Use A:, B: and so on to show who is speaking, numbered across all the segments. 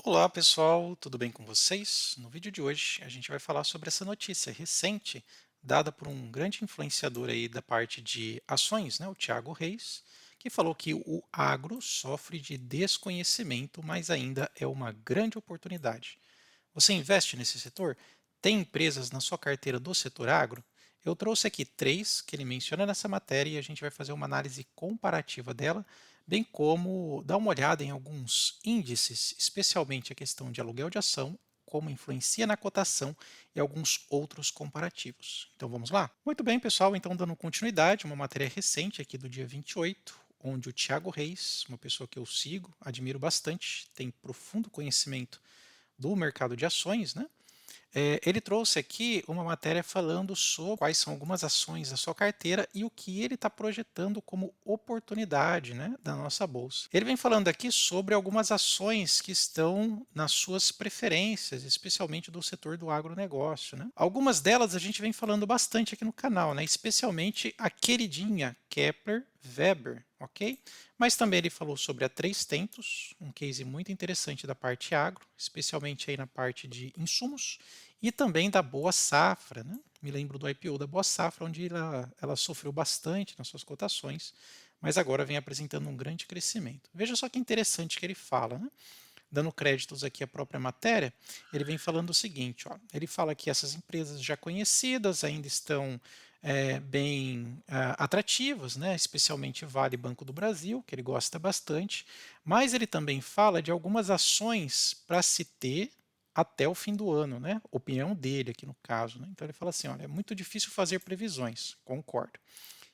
A: Olá pessoal, tudo bem com vocês? No vídeo de hoje a gente vai falar sobre essa notícia recente dada por um grande influenciador aí da parte de ações, né, o Thiago Reis, que falou que o agro sofre de desconhecimento, mas ainda é uma grande oportunidade. Você investe nesse setor? Tem empresas na sua carteira do setor agro? Eu trouxe aqui três que ele menciona nessa matéria e a gente vai fazer uma análise comparativa dela, bem como dar uma olhada em alguns índices, especialmente a questão de aluguel de ação, como influencia na cotação e alguns outros comparativos. Então vamos lá? Muito bem, pessoal, então dando continuidade, uma matéria recente aqui do dia 28, onde o Thiago Reis, uma pessoa que eu sigo, admiro bastante, tem profundo conhecimento do mercado de ações, né? Ele trouxe aqui uma matéria falando sobre quais são algumas ações da sua carteira e o que ele está projetando como oportunidade, né, da nossa bolsa. Ele vem falando aqui sobre algumas ações que estão nas suas preferências, especialmente do setor do agronegócio, né? Algumas delas a gente vem falando bastante aqui no canal, né, especialmente a queridinha Kepler Weber, ok? Mas também ele falou sobre a Três Tentos, um case muito interessante da parte agro, especialmente aí na parte de insumos, e também da Boa Safra, né? Me lembro do IPO da Boa Safra, onde ela sofreu bastante nas suas cotações, mas agora vem apresentando um grande crescimento. Veja só que interessante que ele fala, né? Dando créditos aqui à própria matéria, ele vem falando o seguinte, ó, ele fala que essas empresas já conhecidas ainda estão bem atrativas, né, especialmente Vale e Banco do Brasil, que ele gosta bastante, mas ele também fala de algumas ações para se ter até o fim do ano, né? Opinião dele aqui no caso, né? Então ele fala assim, olha, é muito difícil fazer previsões, concordo.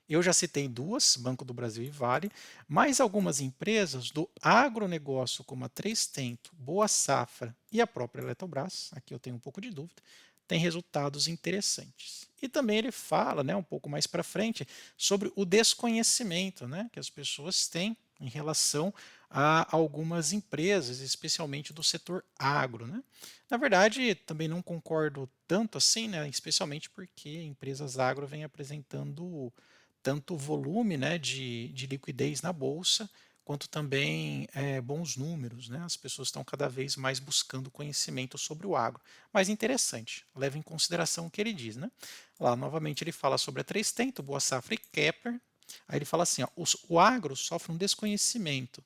A: Eu já citei duas, Banco do Brasil e Vale, mas algumas empresas do agronegócio, como a Três Tento, Boa Safra e a própria Eletrobras, aqui eu tenho um pouco de dúvida, têm resultados interessantes. E também ele fala, né, um pouco mais para frente, sobre o desconhecimento, né, que as pessoas têm em relação a algumas empresas, especialmente do setor agro, né? Na verdade, também não concordo tanto assim, né, especialmente porque empresas agro vêm apresentando tanto volume, né, de liquidez na bolsa, quanto também bons números. Né? As pessoas estão cada vez mais buscando conhecimento sobre o agro. Mas interessante, leva em consideração o que ele diz. Né? Lá, novamente, ele fala sobre a Três Tento, Boa Safra e Kepler. Aí ele fala assim, ó, o agro sofre um desconhecimento.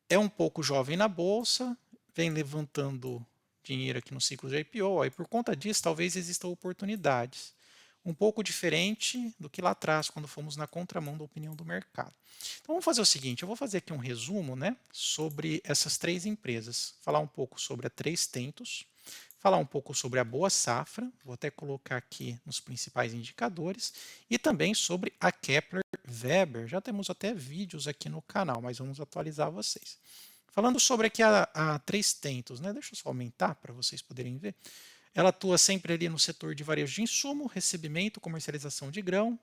A: É um pouco jovem na bolsa, vem levantando dinheiro aqui no ciclo de IPO, e por conta disso talvez existam oportunidades um pouco diferente do que lá atrás, quando fomos na contramão da opinião do mercado. Então vamos fazer o seguinte, eu vou fazer aqui um resumo, né, sobre essas três empresas, falar um pouco sobre a Três Tentos, falar um pouco sobre a Boa Safra, vou até colocar aqui nos principais indicadores, e também sobre a Kepler Weber. Já temos até vídeos aqui no canal, mas vamos atualizar vocês. Falando sobre aqui a Três Tentos, né? Deixa eu só aumentar para vocês poderem ver. Ela atua sempre ali no setor de varejo de insumo, recebimento, comercialização de grão,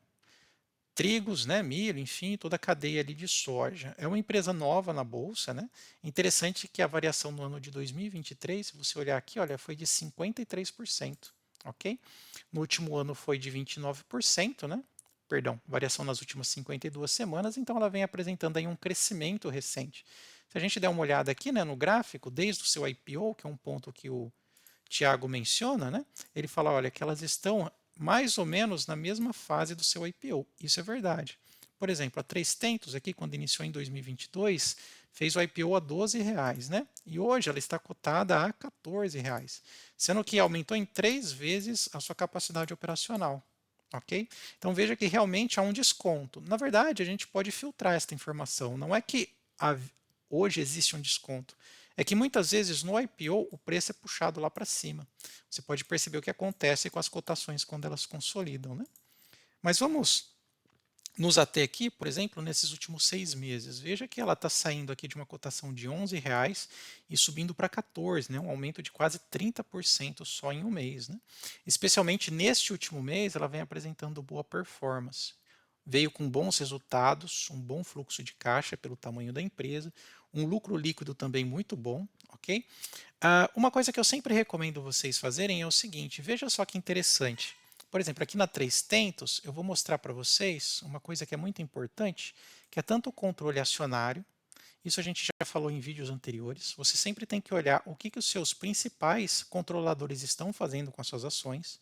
A: trigos, né, milho, enfim, toda a cadeia ali de soja. É uma empresa nova na bolsa, né? Interessante que a variação no ano de 2023, se você olhar aqui, olha, foi de 53%, ok? No último ano foi de 29%, né? Perdão, variação nas últimas 52 semanas, então ela vem apresentando aí um crescimento recente. Se a gente der uma olhada aqui, né, no gráfico, desde o seu IPO, que é um ponto que o Tiago menciona, né? Ele fala, olha, que elas estão mais ou menos na mesma fase do seu IPO. Isso é verdade. Por exemplo, a Três Tentos aqui, quando iniciou em 2022, fez o IPO a R$ 12, né? E hoje ela está cotada a R$ 14, sendo que aumentou em 3 vezes a sua capacidade operacional. Ok? Então veja que realmente há um desconto. Na verdade, a gente pode filtrar esta informação. Não é que hoje existe um desconto. É que muitas vezes no IPO o preço é puxado lá para cima. Você pode perceber o que acontece com as cotações quando elas consolidam. Né? Mas vamos nos ater aqui, por exemplo, nesses últimos 6 meses. Veja que ela está saindo aqui de uma cotação de R$ 11 e subindo para 14, né? Um aumento de quase 30% só em um mês. Né? Especialmente neste último mês, ela vem apresentando boa performance. Veio com bons resultados, um bom fluxo de caixa pelo tamanho da empresa, um lucro líquido também muito bom, ok? Uma coisa que eu sempre recomendo vocês fazerem é o seguinte, veja só que interessante. Por exemplo, aqui na Três Tentos, eu vou mostrar para vocês uma coisa que é muito importante, que é tanto o controle acionário Isso a gente já falou em vídeos anteriores. Você sempre tem que olhar o que os seus principais controladores estão fazendo com as suas ações.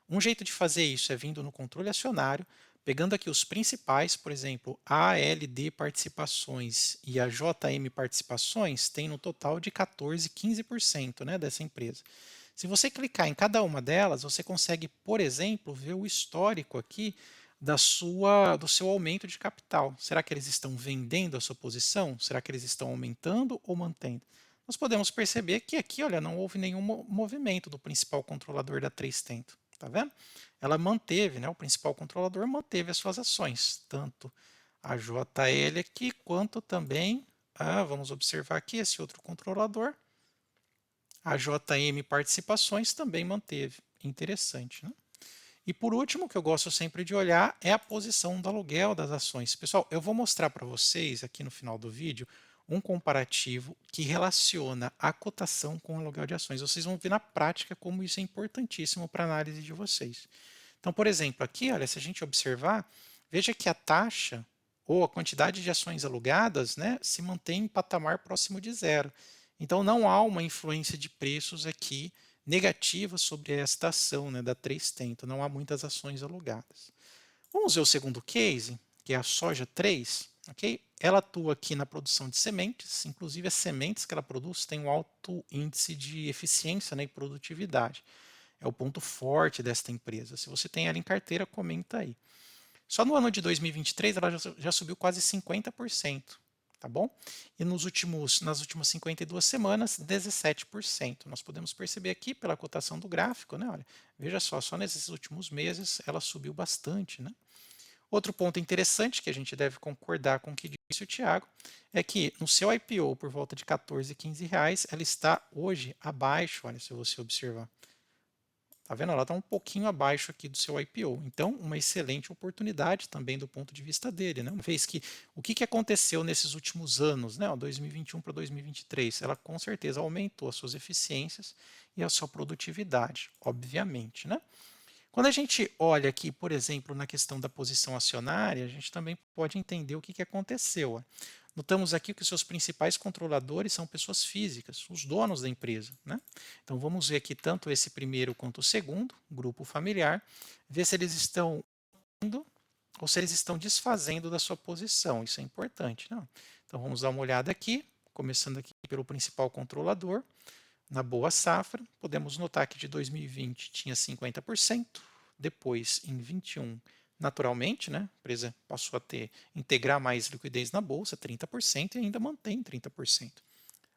A: Um jeito de fazer isso é vindo no controle acionário, pegando aqui os principais, por exemplo, a ALD Participações e a JM Participações tem no total de 14, 15%, né, dessa empresa. Se você clicar em cada uma delas, você consegue, por exemplo, ver o histórico aqui do seu aumento de capital. Será que eles estão vendendo a sua posição? Será que eles estão aumentando ou mantendo? Nós podemos perceber que aqui, olha, não houve nenhum movimento do principal controlador da 3Tento. Tá vendo? Ela manteve, né, o principal controlador manteve as suas ações, tanto a JL aqui, quanto também, vamos observar aqui, esse outro controlador, a JM Participações também manteve. Interessante, né? E por último, o que eu gosto sempre de olhar é a posição do aluguel das ações. Pessoal, eu vou mostrar para vocês aqui no final do vídeo um comparativo que relaciona a cotação com o aluguel de ações. Vocês vão ver na prática como isso é importantíssimo para a análise de vocês. Então, por exemplo, aqui, olha, se a gente observar, veja que a taxa ou a quantidade de ações alugadas, né, se mantém em patamar próximo de zero. Então, não há uma influência de preços aqui negativa sobre esta ação, né, da 3Tento. Não há muitas ações alugadas. Vamos ver o segundo case, que é a soja 3. Okay? Ela atua aqui na produção de sementes, inclusive as sementes que ela produz têm um alto índice de eficiência, né, e produtividade. É o ponto forte desta empresa. Se você tem ela em carteira, comenta aí. Só no ano de 2023 ela já subiu quase 50%, tá bom? E nas últimas 52 semanas, 17%. Nós podemos perceber aqui pela cotação do gráfico, né? Olha, veja só nesses últimos meses ela subiu bastante, né? Outro ponto interessante que a gente deve concordar com o que disse o Thiago é que no seu IPO por volta de 14, 15 reais, ela está hoje abaixo, olha, se você observar. Tá vendo? Ela está um pouquinho abaixo aqui do seu IPO. Então, uma excelente oportunidade também do ponto de vista dele, né? Uma vez que o que aconteceu nesses últimos anos, né? 2021 para 2023, ela com certeza aumentou as suas eficiências e a sua produtividade, obviamente, né? Quando a gente olha aqui, por exemplo, na questão da posição acionária, a gente também pode entender o que aconteceu. Notamos aqui que os seus principais controladores são pessoas físicas, os donos da empresa, né? Então vamos ver aqui tanto esse primeiro quanto o segundo, grupo familiar, ver se eles estão indo ou se eles estão desfazendo da sua posição. Isso é importante, não? Então vamos dar uma olhada aqui, começando aqui pelo principal controlador. Na boa safra, podemos notar que de 2020 tinha 50%, depois em 21, naturalmente, né, a empresa passou a integrar mais liquidez na bolsa, 30%, e ainda mantém 30%.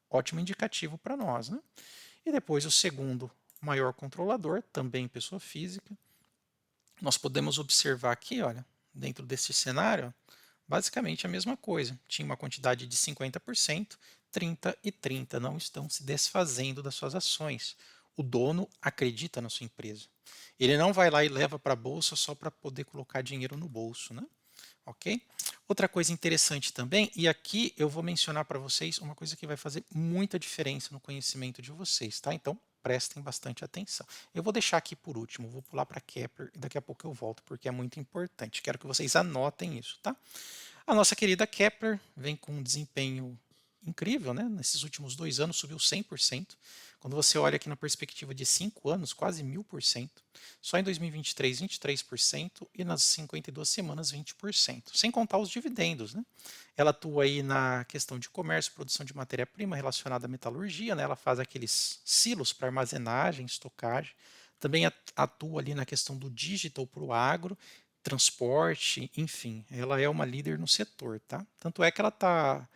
A: Ótimo indicativo para nós, né? E depois o segundo maior controlador, também pessoa física. Nós podemos observar aqui, olha, dentro desse cenário, basicamente a mesma coisa. Tinha uma quantidade de 50%, 30 e 30 não estão se desfazendo das suas ações. O dono acredita na sua empresa. Ele não vai lá e leva para a bolsa só para poder colocar dinheiro no bolso, né? Ok? Outra coisa interessante também, e aqui eu vou mencionar para vocês uma coisa que vai fazer muita diferença no conhecimento de vocês, tá? Então prestem bastante atenção. Eu vou deixar aqui por último, vou pular para Kepler e daqui a pouco eu volto, porque é muito importante. Quero que vocês anotem isso, tá? A nossa querida Kepler vem com um desempenho incrível, né? Nesses últimos 2 anos subiu 100%. Quando você olha aqui na perspectiva de 5 anos, quase 1000%. Só em 2023, 23% e nas 52 semanas, 20%. Sem contar os dividendos, né? Ela atua aí na questão de comércio, produção de matéria-prima relacionada à metalurgia, né? Ela faz aqueles silos para armazenagem, estocagem. Também atua ali na questão do digital para o agro, transporte, enfim, ela é uma líder no setor, tá? Tanto é que ela está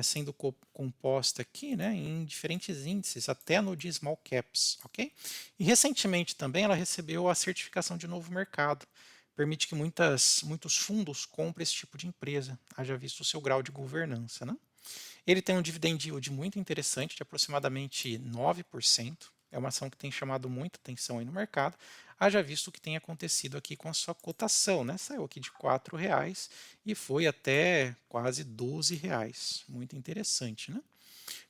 A: sendo composta aqui, né, em diferentes índices, até no de small caps, ok? E recentemente também ela recebeu a certificação de novo mercado, permite que muitos fundos comprem esse tipo de empresa, haja visto o seu grau de governança, né? Ele tem um dividend yield muito interessante, de aproximadamente 9%. É uma ação que tem chamado muita atenção aí no mercado. Haja visto o que tem acontecido aqui com a sua cotação, né? Saiu aqui de R$ 4 e foi até quase R$ 12. Muito interessante, né?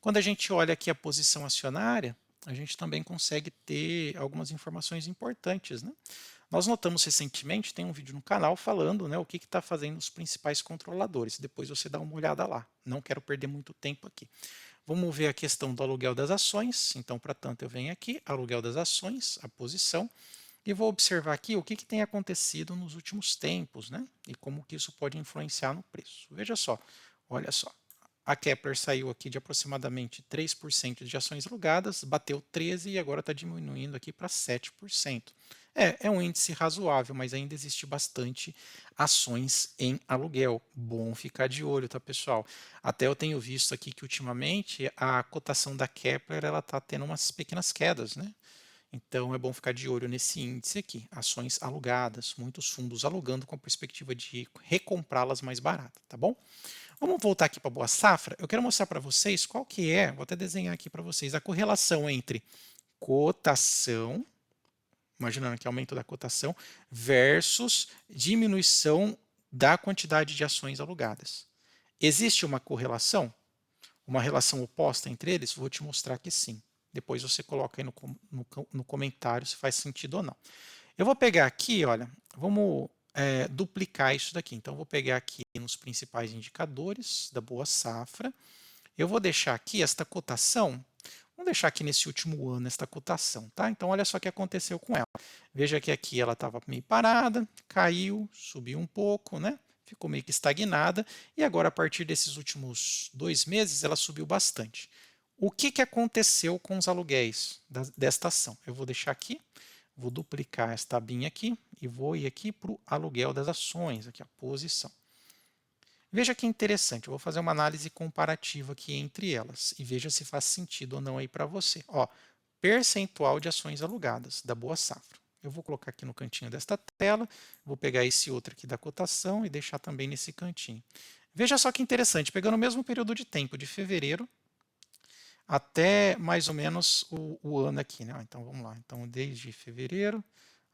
A: Quando a gente olha aqui a posição acionária, a gente também consegue ter algumas informações importantes, né? Nós notamos recentemente, tem um vídeo no canal falando, né, o que está fazendo os principais controladores. Depois você dá uma olhada lá. Não quero perder muito tempo aqui. Vamos ver a questão do aluguel das ações. Então, para tanto, eu venho aqui, aluguel das ações, a posição, e vou observar aqui o que tem acontecido nos últimos tempos, né? E como que isso pode influenciar no preço. Veja só, olha só. A Kepler saiu aqui de aproximadamente 3% de ações alugadas, bateu 13% e agora está diminuindo aqui para 7%. É um índice razoável, mas ainda existe bastante ações em aluguel. Bom ficar de olho, tá, pessoal? Até eu tenho visto aqui que ultimamente a cotação da Kepler ela está tendo umas pequenas quedas, né? Então é bom ficar de olho nesse índice aqui, ações alugadas, muitos fundos alugando com a perspectiva de recomprá-las mais baratas, tá bom? Vamos voltar aqui para a Boa Safra. Eu quero mostrar para vocês qual que é, vou até desenhar aqui para vocês, a correlação entre cotação, imaginando que aumento da cotação, versus diminuição da quantidade de ações alugadas. Existe uma correlação? Uma relação oposta entre eles? Vou te mostrar que sim. Depois você coloca aí no comentário se faz sentido ou não. Eu vou pegar aqui, olha, vamos duplicar isso daqui. Então, eu vou pegar aqui nos principais indicadores da Boa Safra. Eu vou deixar aqui esta cotação, vamos deixar aqui nesse último ano esta cotação, tá? Então, olha só o que aconteceu com ela. Veja que aqui ela estava meio parada, caiu, subiu um pouco, né? Ficou meio que estagnada e agora, a partir desses últimos 2 meses, ela subiu bastante. O que aconteceu com os aluguéis desta ação? Eu vou deixar aqui, vou duplicar esta abinha aqui e vou ir aqui para o aluguel das ações, aqui a posição. Veja que interessante, eu vou fazer uma análise comparativa aqui entre elas e veja se faz sentido ou não aí para você. Ó, percentual de ações alugadas da Boa Safra. Eu vou colocar aqui no cantinho desta tela, vou pegar esse outro aqui da cotação e deixar também nesse cantinho. Veja só que interessante, pegando o mesmo período de tempo, de fevereiro até mais ou menos o ano aqui, né? Então vamos lá. Então, desde fevereiro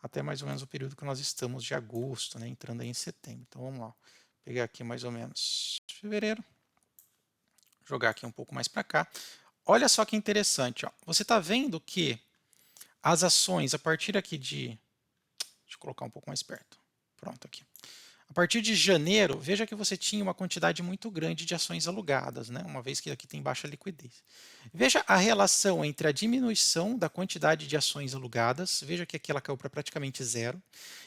A: até mais ou menos o período que nós estamos de agosto, né? Entrando aí em setembro. Então vamos lá. Vou pegar aqui mais ou menos fevereiro, jogar aqui um pouco mais para cá. Olha só que interessante, ó. Você está vendo que as ações a partir aqui de. Deixa eu colocar um pouco mais perto. Pronto, aqui. A partir de janeiro, veja que você tinha uma quantidade muito grande de ações alugadas, né? Uma vez que aqui tem baixa liquidez. Veja a relação entre a diminuição da quantidade de ações alugadas, veja que aqui ela caiu para praticamente zero,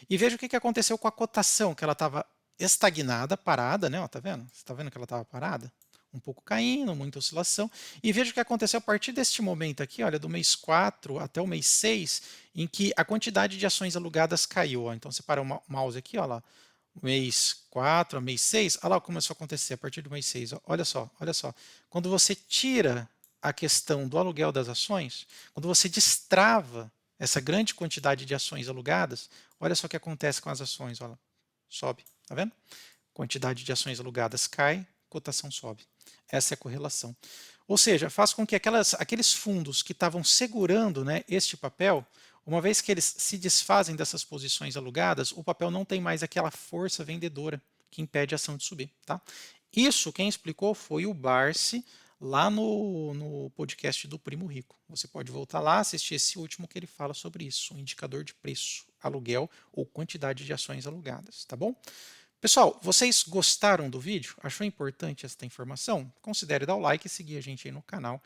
A: e veja o que aconteceu com a cotação, que ela estava estagnada, parada, né? Ó, tá vendo? Você está vendo que ela estava parada? Um pouco caindo, muita oscilação. E veja o que aconteceu a partir deste momento aqui, olha, do mês 4 até o mês 6, em que a quantidade de ações alugadas caiu. Ó. Então, você para o mouse aqui, olha lá, mês 4 a mês 6, olha lá o que começou a acontecer a partir do mês 6. Olha só, olha só. Quando você tira a questão do aluguel das ações, quando você destrava essa grande quantidade de ações alugadas, olha só o que acontece com as ações. Olha, sobe, tá vendo? Quantidade de ações alugadas cai, cotação sobe. Essa é a correlação. Ou seja, faz com que aqueles fundos que estavam segurando, né, este papel, uma vez que eles se desfazem dessas posições alugadas, o papel não tem mais aquela força vendedora que impede a ação de subir. Tá? Isso quem explicou foi o Barsi lá no podcast do Primo Rico. Você pode voltar lá, assistir esse último que ele fala sobre isso, o indicador de preço, aluguel ou quantidade de ações alugadas, tá bom? Pessoal, vocês gostaram do vídeo? Achou importante esta informação? Considere dar o like e seguir a gente aí no canal